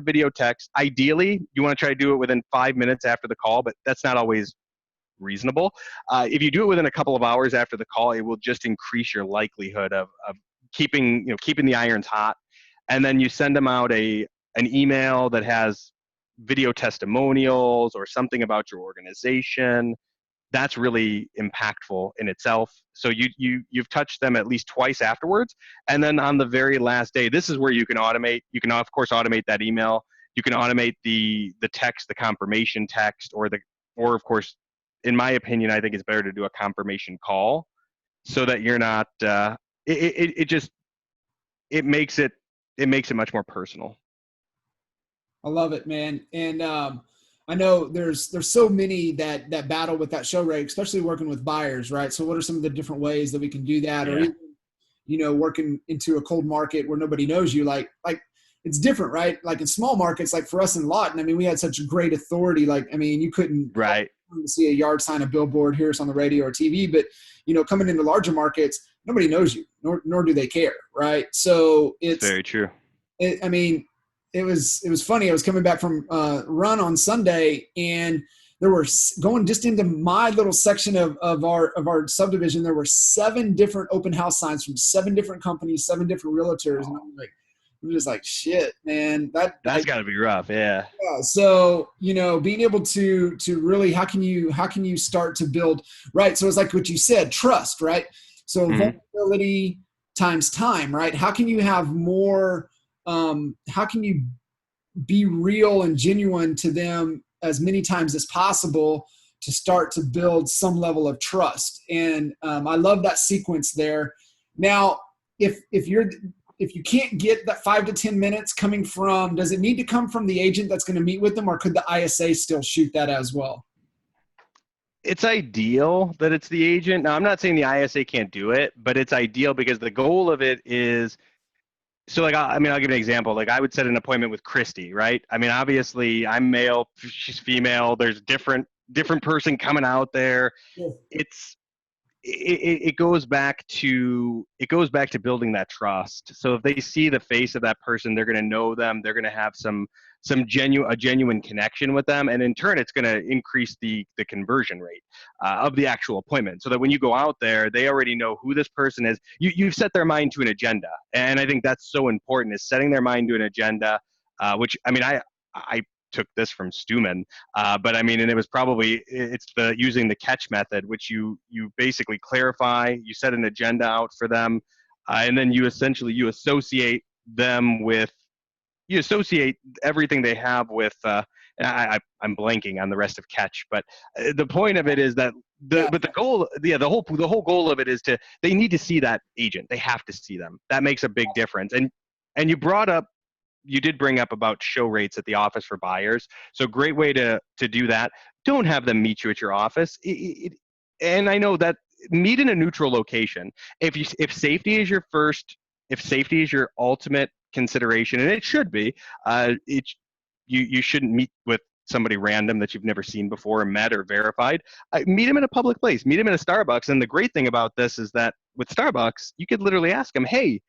video text, ideally, you want to try to do it within 5 minutes after the call, but that's not always reasonable. If you do it within a couple of hours after the call, it will just increase your likelihood of keeping the irons hot. And then you send them out an email that has video testimonials or something about your organization. That's really impactful in itself. So you've touched them at least twice afterwards. And then on the very last day, this is where you can automate. You can, of course, automate that email. You can automate the text, the confirmation text, or of course, in my opinion, I think it's better to do a confirmation call so that you're not it makes it much more personal. I love it, man. And I know there's so many that battle with that show rate, especially working with buyers, right? So what are some of the different ways that we can do that? Yeah. Or even, working into a cold market where nobody knows you, like it's different, right? Like in small markets, like for us in Lawton, I mean, we had such great authority. Like, I mean, you couldn't see a yard sign, a billboard, hear us on the radio or TV, but coming into larger markets, nobody knows you, nor do they care, right? So it's very true. I mean, it was funny. I was coming back from run on Sunday, and there were going just into my little section of our subdivision. There were 7 different open house signs from 7 different companies, 7 different realtors, and I'm just like, shit, man. That's got to be rough, yeah. So being able to really, how can you start to build, right? So it's like what you said, trust, right? So vulnerability times time, right? How can you have more? How can you be real and genuine to them as many times as possible to start to build some level of trust? And I love that sequence there. Now, if you can't get that 5 to 10 minutes coming from, does it need to come from the agent that's going to meet with them, or could the ISA still shoot that as well? It's ideal that it's the agent. Now, I'm not saying the ISA can't do it, but it's ideal because the goal of it is So like, I mean, I'll give you an example. Like I would set an appointment with Christy, right? I mean, obviously I'm male, she's female. There's different person coming out there. Yes. It's it goes back to building that trust. So if they see the face of that person, they're going to know them. They're going to have some genuine connection with them, and in turn, it's going to increase the conversion rate of the actual appointment. So that when you go out there, they already know who this person is. You've set their mind to an agenda, and I think that's so important, is setting their mind to an agenda. Which I mean, I took this from Stuman, but I mean, and it was probably, it's the using the catch method, which you basically clarify, you set an agenda out for them, and then you associate them with, you associate everything they have with. I'm blanking on the rest of catch, but the point of it is that the goal, the whole goal of it is they need to see that agent. They have to see them. That makes a big difference. And you did bring up about show rates at the office for buyers. So great way to do that. Don't have them meet you at your office. And I know that, meet in a neutral location. If safety is your ultimate consideration, and it should be, you shouldn't meet with somebody random that you've never seen before, met or verified. Meet them in a public place. Meet them in a Starbucks. And the great thing about this is that with Starbucks, you could literally ask them, hey,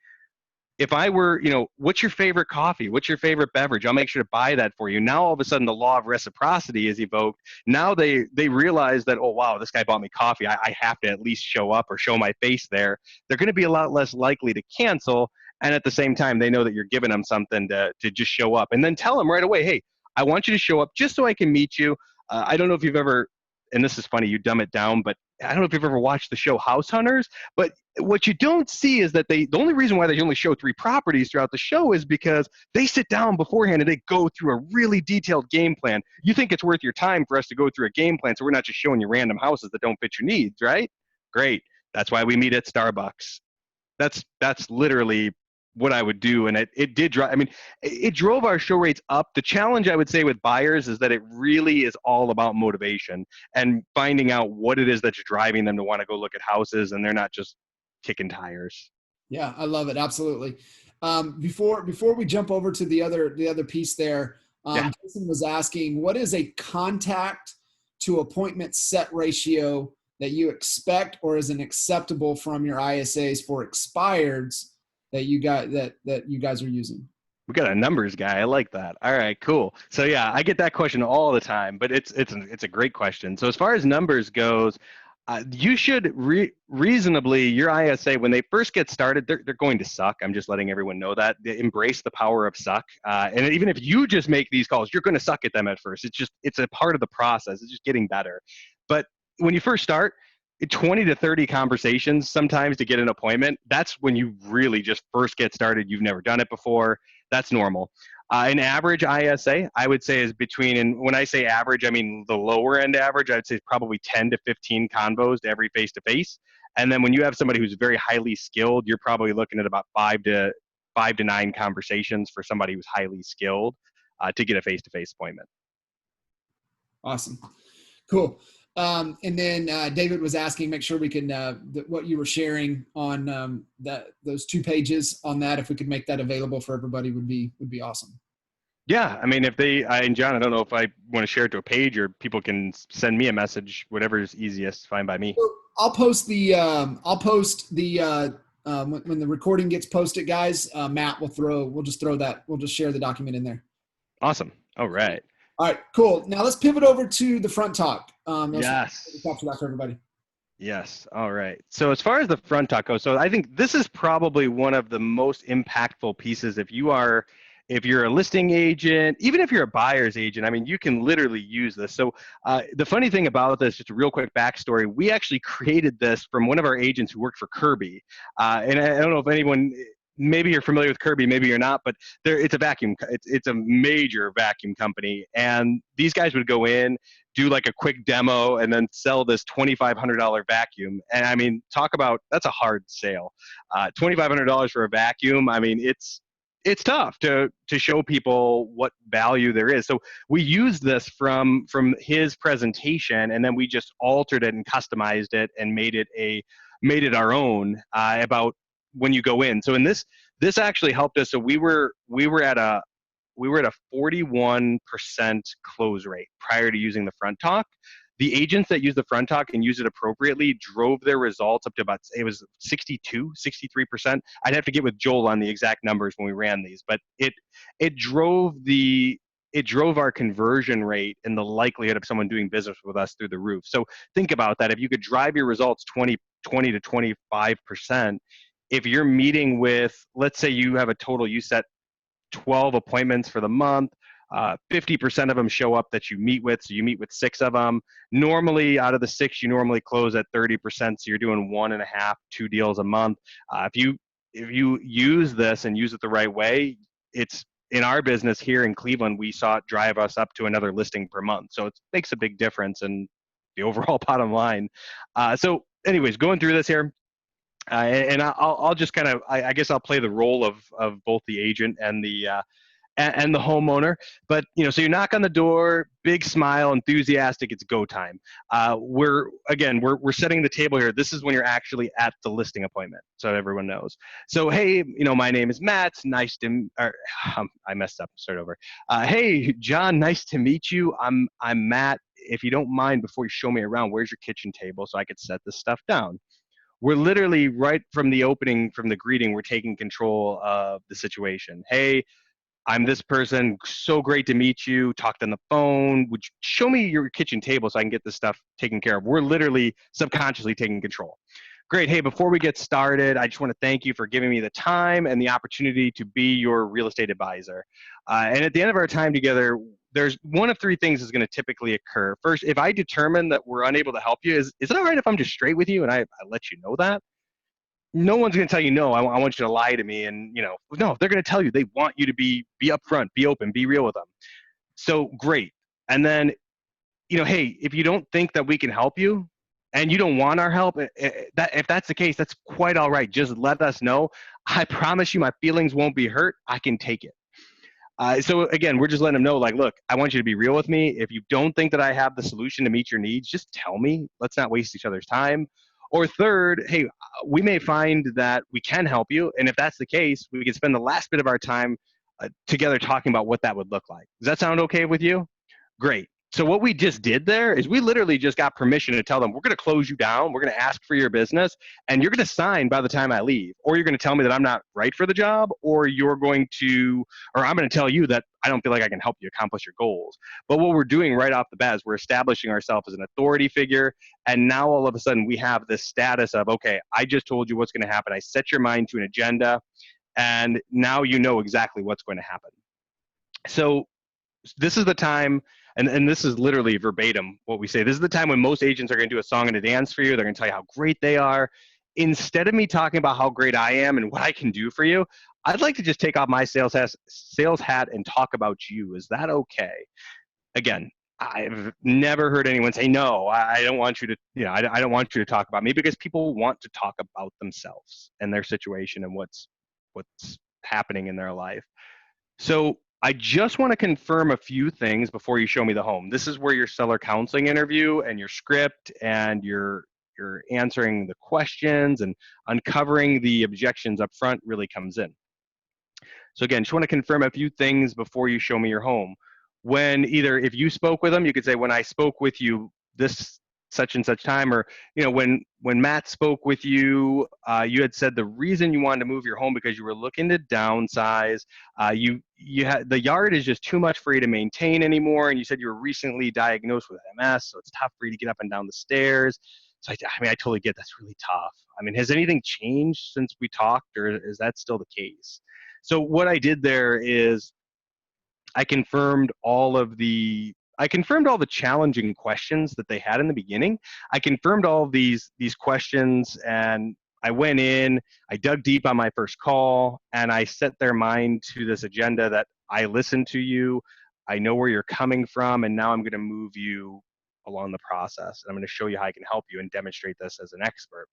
if I were, what's your favorite coffee? What's your favorite beverage? I'll make sure to buy that for you. Now, all of a sudden, the law of reciprocity is evoked. Now they realize that, oh, wow, this guy bought me coffee. I have to at least show up or show my face there. They're going to be a lot less likely to cancel. And at the same time, they know that you're giving them something to just show up. And then tell them right away, hey, I want you to show up just so I can meet you. I don't know if you've ever, and this is funny, you dumb it down, but I don't know if you've ever watched the show House Hunters, but what you don't see is that the only reason why they only show 3 properties throughout the show is because they sit down beforehand and they go through a really detailed game plan. You think it's worth your time for us to go through a game plan, so we're not just showing you random houses that don't fit your needs, right? Great. That's why we meet at Starbucks. That's literally what I would do. And it did drive, I mean, it drove our show rates up. The challenge I would say with buyers is that it really is all about motivation and finding out what it is that's driving them to want to go look at houses, and they're not just kicking tires. Yeah, I love it. Absolutely. Before we jump over to the other piece there, Jason was asking, what is a contact to appointment set ratio that you expect or is an acceptable from your ISAs for expireds that you guys are using? We got a numbers guy. I like that. All right, cool. So yeah, I get that question all the time, but it's a great question. So as far as numbers goes, you should reasonably, your ISA, when they first get started, they're going to suck. I'm just letting everyone know that. They embrace the power of suck. And even if you just make these calls, you're going to suck at them at first. It's a part of the process. It's just getting better. But when you first start, 20 to 30 conversations sometimes to get an appointment. That's when you really just first get started. You've never done it before. That's normal. An average ISA, I would say, is between, and when I say average, I mean the lower end average, I'd say probably 10 to 15 convos to every face-to-face. And then when you have somebody who's very highly skilled, you're probably looking at about 5 to 9 conversations for somebody who's highly skilled to get a face-to-face appointment. Awesome. Cool. And then David was asking, make sure we can, what you were sharing on those 2 pages on that, if we could make that available for everybody would be awesome. Yeah. I mean, and John, I don't know if I want to share it to a page or people can send me a message, whatever is easiest, fine by me. I'll post the, when the recording gets posted, guys, Matt we'll just share the document in there. Awesome. All right. All right, cool. Now let's pivot over to the front talk. Yes. Capture that for everybody. Yes. All right. So as far as the front talk goes, so I think this is probably one of the most impactful pieces. If you're a listing agent, even if you're a buyer's agent, I mean, you can literally use this. So the funny thing about this, just a real quick backstory, we actually created this from one of our agents who worked for Kirby. And I don't know if anyone, maybe you're familiar with Kirby, maybe you're not, but it's a vacuum. It's a major vacuum company. And these guys would go in, do like a quick demo, and then sell this $2,500 vacuum. And I mean, talk about, that's a hard sale. $2,500 for a vacuum. I mean, it's tough to show people what value there is. So we used this from his presentation, and then we just altered it and customized it and made it our own about when you go in. So in this this actually helped us. So we were at a 41% close rate prior to using the front talk. The agents that use the front talk and use it appropriately drove their results up to about, it was 62, 63%. I'd have to get with Joel on the exact numbers when we ran these, but it drove our conversion rate and the likelihood of someone doing business with us through the roof. So think about that. If you could drive your results 20 to 25%, if you're meeting with, let's say you have a total, you set 12 appointments for the month, 50% of them show up that you meet with, so you meet with 6 of them. Normally, out of the 6, you normally close at 30%, so you're doing 1.5, 2 deals a month. If you use this and use it the right way, it's, in our business here in Cleveland, we saw it drive us up to another listing per month. So it makes a big difference in the overall bottom line. So anyways, going through this here, and I'll just kind of, I guess I'll play the role of both the agent and the homeowner. But so you knock on the door, big smile, enthusiastic, it's go time. We're setting the table here. This is when you're actually at the listing appointment, so everyone knows. So hey, my name is Matt. Nice to, I messed up. Start over. Hey, John, nice to meet you. I'm Matt. If you don't mind, before you show me around, where's your kitchen table so I could set this stuff down? We're literally right from the opening, from the greeting, we're taking control of the situation. Hey, I'm this person. So great to meet you. Talked on the phone. Would you show me your kitchen table so I can get this stuff taken care of? We're literally subconsciously taking control. Great. Hey, before we get started, I just want to thank you for giving me the time and the opportunity to be your real estate advisor. And at the end of our time together, there's one of 3 things is going to typically occur. First, if I determine that we're unable to help you, is it all right if I'm just straight with you and I let you know that? No one's going to tell you no. I want you to lie to me, and no, they're going to tell you they want you to be upfront, be open, be real with them. So great. And then, hey, if you don't think that we can help you, and you don't want our help, if that's the case, that's quite all right. Just let us know. I promise you, my feelings won't be hurt. I can take it. So again, we're just letting them know, like, look, I want you to be real with me. If you don't think that I have the solution to meet your needs, just tell me. Let's not waste each other's time. Or third, hey, we may find that we can help you. And if that's the case, we can spend the last bit of our time together talking about what that would look like. Does that sound okay with you? Great. So what we just did there is we literally just got permission to tell them, we're going to close you down. We're going to ask for your business, and you're going to sign by the time I leave. Or you're going to tell me that I'm not right for the job, or I'm going to tell you that I don't feel like I can help you accomplish your goals. But what we're doing right off the bat is we're establishing ourselves as an authority figure. And now all of a sudden we have this status of, okay, I just told you what's going to happen. I set your mind to an agenda, and now you know exactly what's going to happen. So this is the time, and this is literally verbatim what we say. This is the time when most agents are going to do a song and a dance for you. They're going to tell you how great they are. Instead of me talking about how great I am and what I can do for you, I'd like to just take off my sales hat and talk about you. Is that okay? Again, I've never heard anyone say, no, I don't want you to, I don't want you to talk about me, because people want to talk about themselves and their situation and what's happening in their life. So I just want to confirm a few things before you show me the home. This is where your seller counseling interview and your script and you're answering the questions and uncovering the objections up front really comes in. So again, just want to confirm a few things before you show me your home. When either, if you spoke with them, you could say, when I spoke with you this such and such time, or when Matt spoke with you, you had said the reason you wanted to move your home because you were looking to downsize. You had, the yard is just too much for you to maintain anymore, and you said you were recently diagnosed with MS, so it's tough for you to get up and down the stairs. So I totally get that's really tough. Has anything changed since we talked, or is that still the case? So what I did there is I confirmed all the challenging questions that they had in the beginning. I confirmed all of these questions, and I went in, I dug deep on my first call, and I set their mind to this agenda that I listened to you, I know where you're coming from, and now I'm going to move you along the process. I'm going to show you how I can help you and demonstrate this as an expert.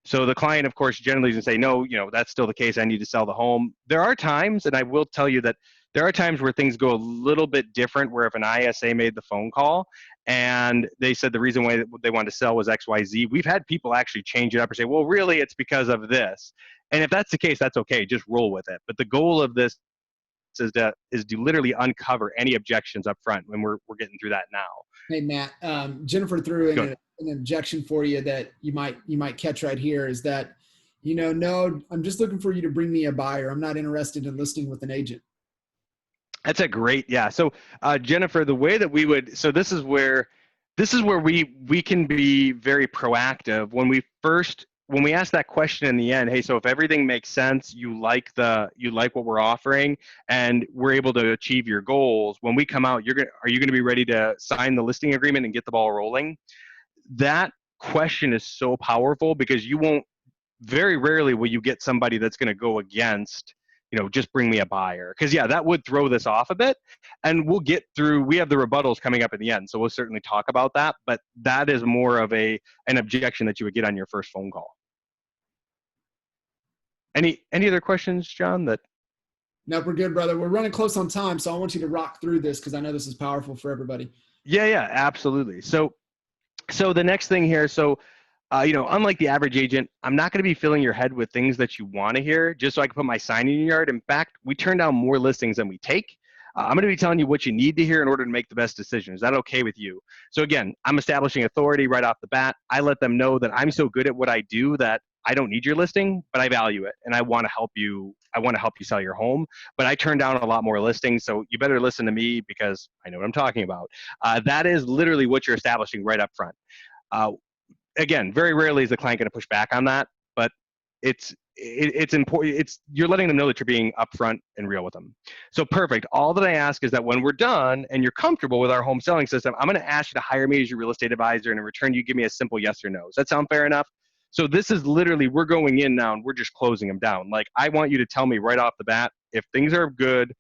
So the client, of course, generally is going to say, no, that's still the case. I need to sell the home. There are times, and I will tell you that There are times where things go a little bit different, where if an ISA made the phone call and they said the reason why they wanted to sell was XYZ, we've had people actually change it up and say, well, really, it's because of this. And if that's the case, that's okay. Just roll with it. But the goal of this is to literally uncover any objections up front when we're getting through that now. Hey, Matt, Jennifer threw in an objection for you that you might catch right here is that, no, I'm just looking for you to bring me a buyer. I'm not interested in listing with an agent. That's a great, yeah. So Jennifer, the way that we would, so this is where we can be very proactive when we ask that question in the end. Hey, so if everything makes sense, you like what we're offering, and we're able to achieve your goals. When we come out, are you gonna be ready to sign the listing agreement and get the ball rolling? That question is so powerful because very rarely will you get somebody that's going to go against, just bring me a buyer. Because that would throw this off a bit, and we have the rebuttals coming up at the end, so we'll certainly talk about that. But that is more of an objection that you would get on your first phone call. Any other questions, John? Nope, we're good, brother. We're running close on time, so I want you to rock through this because I know this is powerful for everybody. Yeah, absolutely. So the next thing here, unlike the average agent, I'm not going to be filling your head with things that you want to hear just so I can put my sign in your yard. In fact, we turn down more listings than we take. I'm going to be telling you what you need to hear in order to make the best decision. Is that okay with you? So again, I'm establishing authority right off the bat. I let them know that I'm so good at what I do that I don't need your listing, but I value it, and I want to help you. I want to help you sell your home, but I turn down a lot more listings. So you better listen to me because I know what I'm talking about. That is literally what you're establishing right up front. Again, very rarely is the client going to push back on that, but it's important. You're letting them know that you're being upfront and real with them. So perfect. All that I ask is that when we're done and you're comfortable with our home selling system, I'm going to ask you to hire me as your real estate advisor, and in return, you give me a simple yes or no. Does that sound fair enough? So this is literally, we're going in now and we're just closing them down. Like, I want you to tell me right off the bat, if things are good,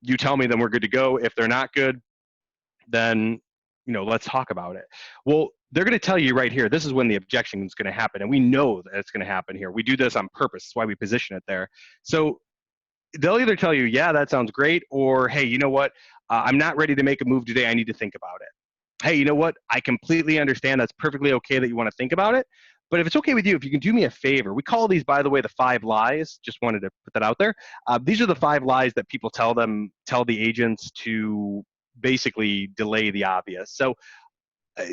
you tell me, then we're good to go. If they're not good, then let's talk about it. Well, they're going to tell you right here, this is when the objection is going to happen. And we know that it's going to happen here. We do this on purpose. That's why we position it there. So they'll either tell you, yeah, that sounds great, or, hey, you know what? I'm not ready to make a move today. I need to think about it. Hey, you know what? I completely understand. That's perfectly okay that you want to think about it. But if it's okay with you, if you can do me a favor, we call these, by the way, the 5 lies. Just wanted to put that out there. These are the 5 lies that people tell the agents to basically delay the obvious. So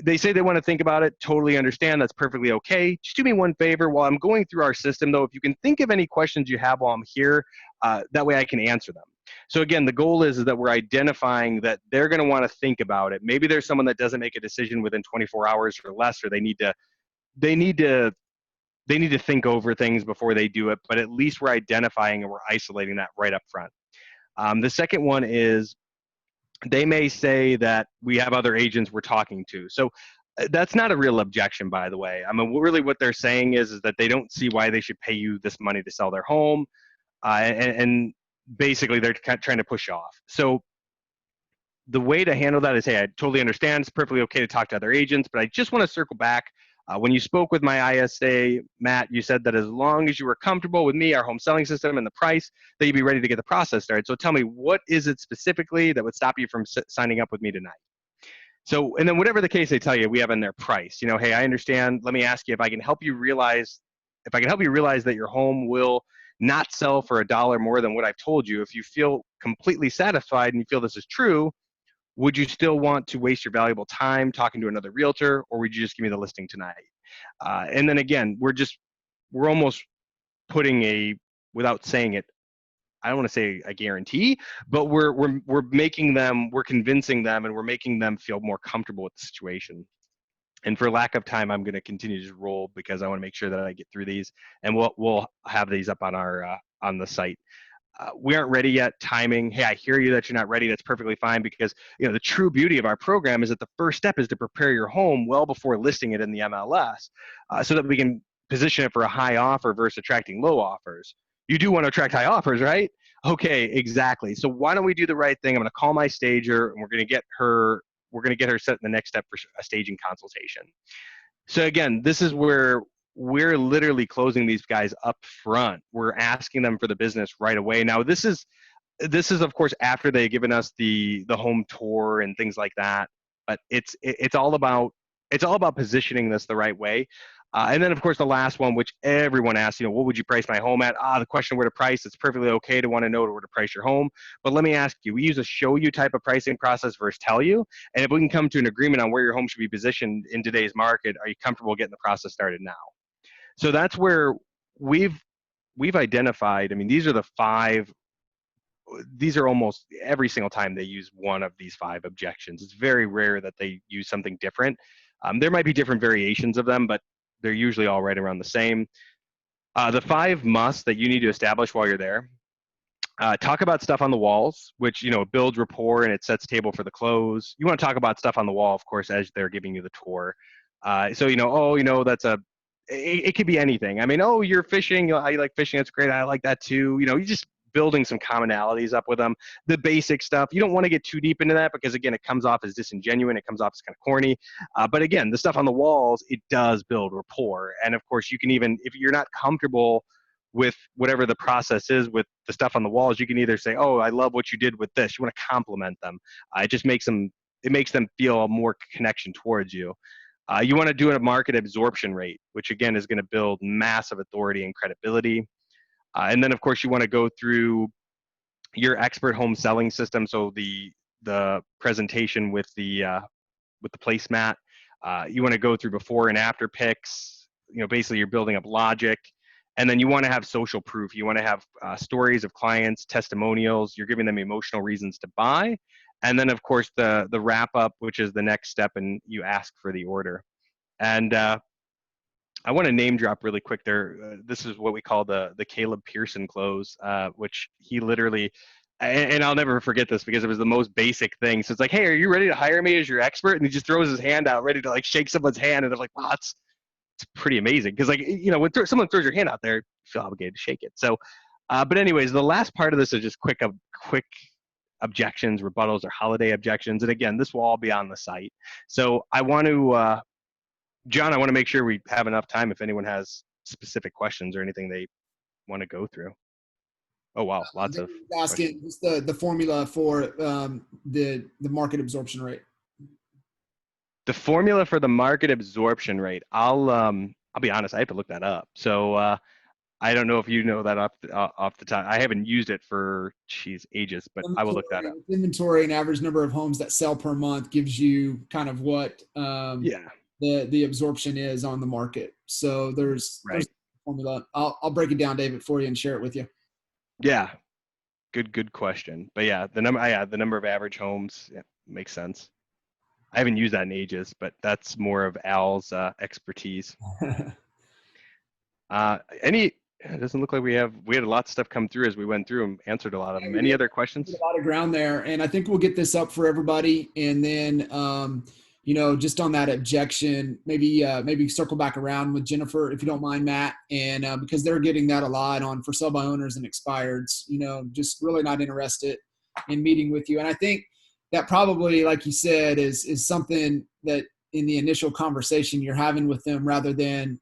they say they want to think about it. Totally understand. That's perfectly okay. Just do me one favor while I'm going through our system, though. If you can think of any questions you have while I'm here, that way I can answer them. So again, the goal is that we're identifying that they're going to want to think about it. Maybe there's someone that doesn't make a decision within 24 hours or less, or they need to think over things before they do it. But at least we're identifying and we're isolating that right up front. The second one is, they may say that we have other agents we're talking to. So that's not a real objection, by the way. I mean, really what they're saying is that they don't see why they should pay you this money to sell their home. And basically they're trying to push you off. So the way to handle that is, hey, I totally understand. It's perfectly okay to talk to other agents, but I just want to circle back. When you spoke with my ISA, Matt, you said that as long as you were comfortable with me, our home selling system, and the price, that you'd be ready to get the process started. So tell me, what is it specifically that would stop you from signing up with me tonight? So, and then whatever the case they tell you, we have in their price. Hey, I understand. Let me ask you if I can help you realize that your home will not sell for $1 more than what I've told you. If you feel completely satisfied and you feel this is true, would you still want to waste your valuable time talking to another realtor, or would you just give me the listing tonight? And then again, we're almost putting without saying it, I don't want to say a guarantee, but we're convincing them, and we're making them feel more comfortable with the situation. And for lack of time, I'm going to continue to just roll because I want to make sure that I get through these, and we'll have these up on our on the site. We aren't ready yet. Timing. Hey, I hear you that you're not ready. That's perfectly fine, because the true beauty of our program is that the first step is to prepare your home well before listing it in the MLS, so that we can position it for a high offer versus attracting low offers. You do want to attract high offers, right? Okay, exactly. So why don't we do the right thing? I'm going to call my stager, and we're going to get her set in the next step for a staging consultation. So again, this is where we're literally closing these guys up front. We're asking them for the business right away. Now, this is this is of course after they've given us the home tour and things like that. But it's all about positioning this the right way. And then of course the last one, which everyone asks, what would you price my home at? The question where to price, it's perfectly okay to want to know where to price your home. But let me ask you, we use a show you type of pricing process versus tell you. And if we can come to an agreement on where your home should be positioned in today's market, are you comfortable getting the process started now? So that's where we've identified, these are the 5. These are almost every single time they use one of these 5 objections. It's very rare that they use something different. There might be different variations of them, but they're usually all right around the same. The 5 musts that you need to establish while you're there. Talk about stuff on the walls, which, builds rapport and it sets table for the close. You want to talk about stuff on the wall, of course, as they're giving you the tour. That's it could be anything. Oh, you're fishing. You like fishing. That's great. I like that too. You just building some commonalities up with them. The basic stuff, you don't want to get too deep into that because, again, it comes off as disingenuous. It comes off as kind of corny. But again, the stuff on the walls, it does build rapport. And of course, you can even, if you're not comfortable with whatever the process is with the stuff on the walls, you can either say, oh, I love what you did with this. You want to compliment them. It just makes them feel more connection towards you. You want to do a market absorption rate, which again is going to build massive authority and credibility. And then, of course, you want to go through your expert home selling system. So the presentation with the placemat. You want to go through before and after pics. Basically, you're building up logic. And then you want to have social proof. You want to have stories of clients, testimonials. You're giving them emotional reasons to buy. And then, of course, the wrap up, which is the next step, and you ask for the order. And I want to name drop really quick there. This is what we call the Caleb Pearson close, which he literally, and I'll never forget this because it was the most basic thing. So it's like, hey, are you ready to hire me as your expert? And he just throws his hand out, ready to like shake someone's hand. And they're like, wow, it's pretty amazing. Because when someone throws your hand out there, you feel obligated to shake it. So, but anyways, the last part of this is just quick objections, rebuttals, or holiday objections. And again, this will all be on the site. So I want to, John, I want to make sure we have enough time if anyone has specific questions or anything they want to go through. Oh, wow. Lots of asking just the formula for the market absorption rate. The formula for the market absorption rate. I'll be honest, I have to look that up. So I don't know if you know that off the top. I haven't used it for ages, but I will look that up. Inventory and average number of homes that sell per month gives you kind of what the absorption is on the market. So there's a formula. I'll break it down, David, for you and share it with you. Yeah, good question. But yeah, the number of average homes makes sense. I haven't used that in ages, but that's more of Al's expertise. It doesn't look like we had a lot of stuff come through as we went through and answered a lot of them. Any other questions? A lot of ground there, and I think we'll get this up for everybody. And then, just on that objection, maybe circle back around with Jennifer, if you don't mind, Matt, and because they're getting that a lot for sell by owners and expireds, just really not interested in meeting with you. And I think that probably, like you said, is something that in the initial conversation you're having with them, rather than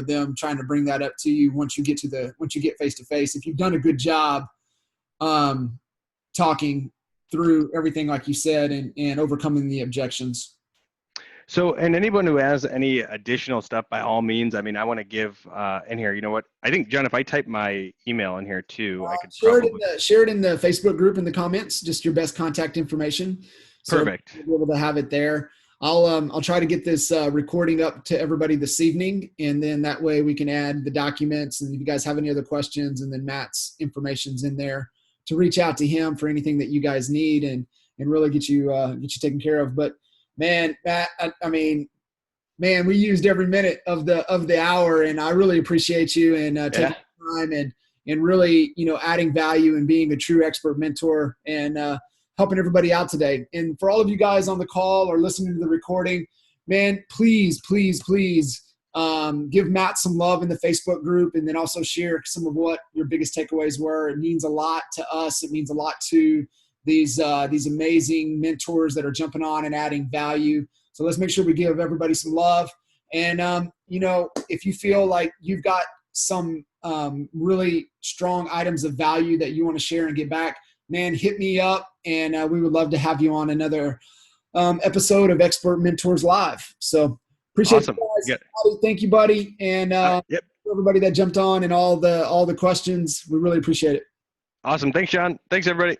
them trying to bring that up to you once you get face to face. If you've done a good job talking through everything, like you said, and overcoming the objections. So, and anyone who has any additional stuff, by all means, I want to give in here. You know what? I think, John, if I type my email in here too, I could share it in the Facebook group in the comments. Just your best contact information. Perfect. So we'll be able to have it there. I'll try to get this recording up to everybody this evening, and then that way we can add the documents. And if you guys have any other questions, and then Matt's information's in there to reach out to him for anything that you guys need, and really get you taken care of. But man, Matt, we used every minute of the hour, and I really appreciate you and taking the time and really adding value and being a true expert mentor and helping everybody out today. And for all of you guys on the call or listening to the recording, man, please give Matt some love in the Facebook group, and then also share some of what your biggest takeaways were. It means a lot to us. It means a lot to these amazing mentors that are jumping on and adding value. So let's make sure we give everybody some love. And, if you feel like you've got some really strong items of value that you want to share and get back, man, hit me up, and we would love to have you on another episode of Expert Mentors Live. So appreciate Awesome. you guys. Yeah. Thank you, buddy. And Yep. everybody that jumped on and all the questions, we really appreciate it. Awesome. Thanks, John. Thanks, everybody.